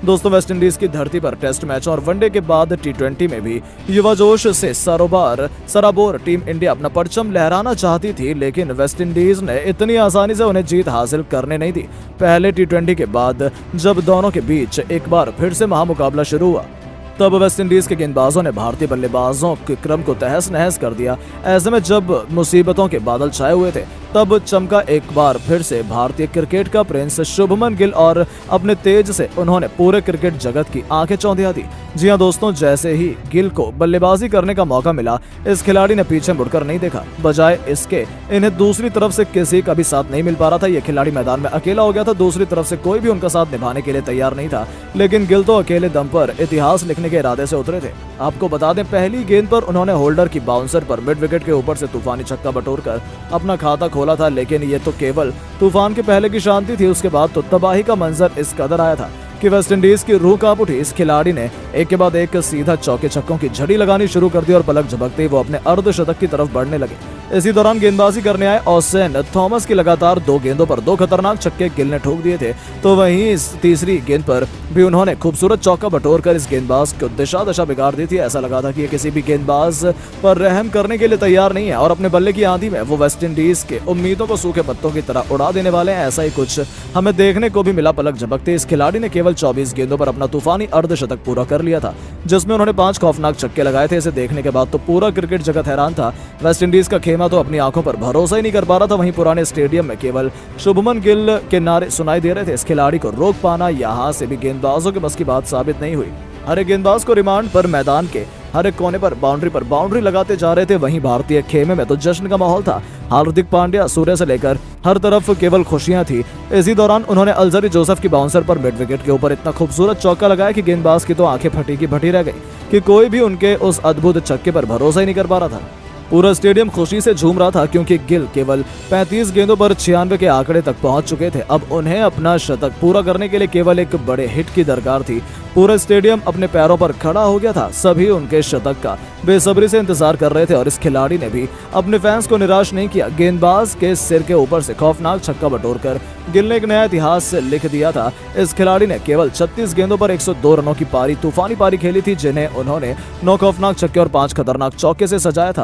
दोस्तों, वेस्टइंडीज की धरती पर टेस्ट मैच और वनडे के बाद टी20 में भी युवा जोश से सराबोर टीम इंडिया अपना परचम लहराना चाहती थी, लेकिन वेस्टइंडीज ने इतनी आसानी से उन्हें जीत हासिल करने नहीं दी। पहले टी20 के बाद जब दोनों के बीच एक बार फिर से महामुकाबला शुरू हुआ, तब वेस्टइंडीज के गेंदबाजों ने भारतीय बल्लेबाजों के क्रम को तहस नहस कर दिया। ऐसे में जब मुसीबतों के बादल छाए हुए थे, तब चमका एक बार फिर से भारतीय क्रिकेट का प्रिंस शुभमन गिल और अपने तेज से उन्होंने पूरे क्रिकेट जगत की आंखें चौंधिया दी। जी हां दोस्तों, जैसे ही गिल को बल्लेबाजी करने का मौका मिला, इस खिलाड़ी ने पीछे मुड़कर नहीं देखा। बजाय इसके इन्हें दूसरी तरफ से किसी का भी साथ नहीं मिल पा रहा था। यह खिलाड़ी मैदान में अकेला हो गया था, दूसरी तरफ से कोई भी उनका साथ निभाने के लिए तैयार नहीं था। लेकिन गिल तो अकेले दम पर इतिहास लिखने के इरादे से उतरे थे। आपको बता दें, पहली गेंद पर उन्होंने होल्डर की बाउंसर पर मिड विकेट के ऊपर से तूफानी छक्का बटोरकर अपना खाता खोला था। लेकिन ये तो केवल तूफान के पहले की शांति थी। उसके बाद तो तबाही का मंजर इस कदर आया था कि वेस्टइंडीज की रूह कांप उठी। इस खिलाड़ी ने एक के बाद एक सीधा चौके छक्कों की झड़ी लगानी शुरू कर दी और पलक झपकते ही वो अपने अर्धशतक की तरफ बढ़ने लगे। इसी दौरान गेंदबाजी करने आए ऑसेन थॉमस की लगातार 2 गेंदों पर 2 खतरनाक छक्के गिल ने ठोक दिए थे। तो वहीं इस तीसरी गेंद पर भी उन्होंने खूबसूरत चौका बटोरकर इस गेंदबाज को दशा बिगाड़ दी थी। ऐसा लगा था कि ये किसी भी गेंदबाज पर रहम करने के लिए तैयार नहीं है और अपने बल्ले की आंधी में वो वेस्टइंडीज के उम्मीदों को सूखे पत्तों की तरह उड़ा देने वाले हैं। ऐसा ही कुछ हमें देखने को भी मिला। पलक झपकते इस खिलाड़ी ने केवल 24 गेंदों पर अपना तूफानी अर्धशतक पूरा कर लिया था, जिसमें उन्होंने 5 खौफनाक छक्के लगाए थे। इसे देखने के बाद तो पूरा क्रिकेट जगत हैरान था। वेस्टइंडीज का खेमा तो अपनी आंखों पर भरोसा ही नहीं कर पा रहा था। वहीं पुराने स्टेडियम में केवल शुभमन गिल के नारे सुनाई दे रहे थे। इस खिलाड़ी को रोक पाना यहां से भी गेंदबाजों के बस की बात साबित नहीं हुई। हर एक गेंदबाज को रिमांड पर मैदान के हर एक कोने पर बाउंड्री लगाते जा रहे थे। वहीं भारतीय खेमे में तो जश्न का माहौल था। हार्दिक पांड्या, सूर्य से लेकर हर तरफ केवल खुशियां थी। इसी दौरान उन्होंने अल्जरी जोसेफ की बाउंसर पर मिड विकेट के ऊपर इतना खूबसूरत चौका लगाया कि गेंदबाज की तो आंखें फटी की फटी रह गई कि कोई भी उनके उस अद्भुत छक्के पर भरोसा ही नहीं कर पा रहा था। पूरा स्टेडियम खुशी से झूम रहा था क्योंकि गिल केवल 35 गेंदों पर 96 के आंकड़े तक पहुंच चुके थे। अब उन्हें अपना शतक पूरा करने के लिए केवल एक बड़े हिट की दरकार थी। पूरा स्टेडियम अपने पैरों पर खड़ा हो गया था। सभी उनके शतक का बेसब्री से इंतजार कर रहे थे और इस खिलाड़ी ने भी अपने फैंस को निराश नहीं किया। गेंदबाज के सिर के ऊपर से खौफनाक छक्का बटोरकर गिल ने एक नया इतिहास लिख दिया था। इस खिलाड़ी ने केवल 36 गेंदों पर 102 रनों की तूफानी पारी खेली थी, जिन्हें उन्होंने 9 खौफनाक छक्के और 5 खतरनाक चौके से सजाया था।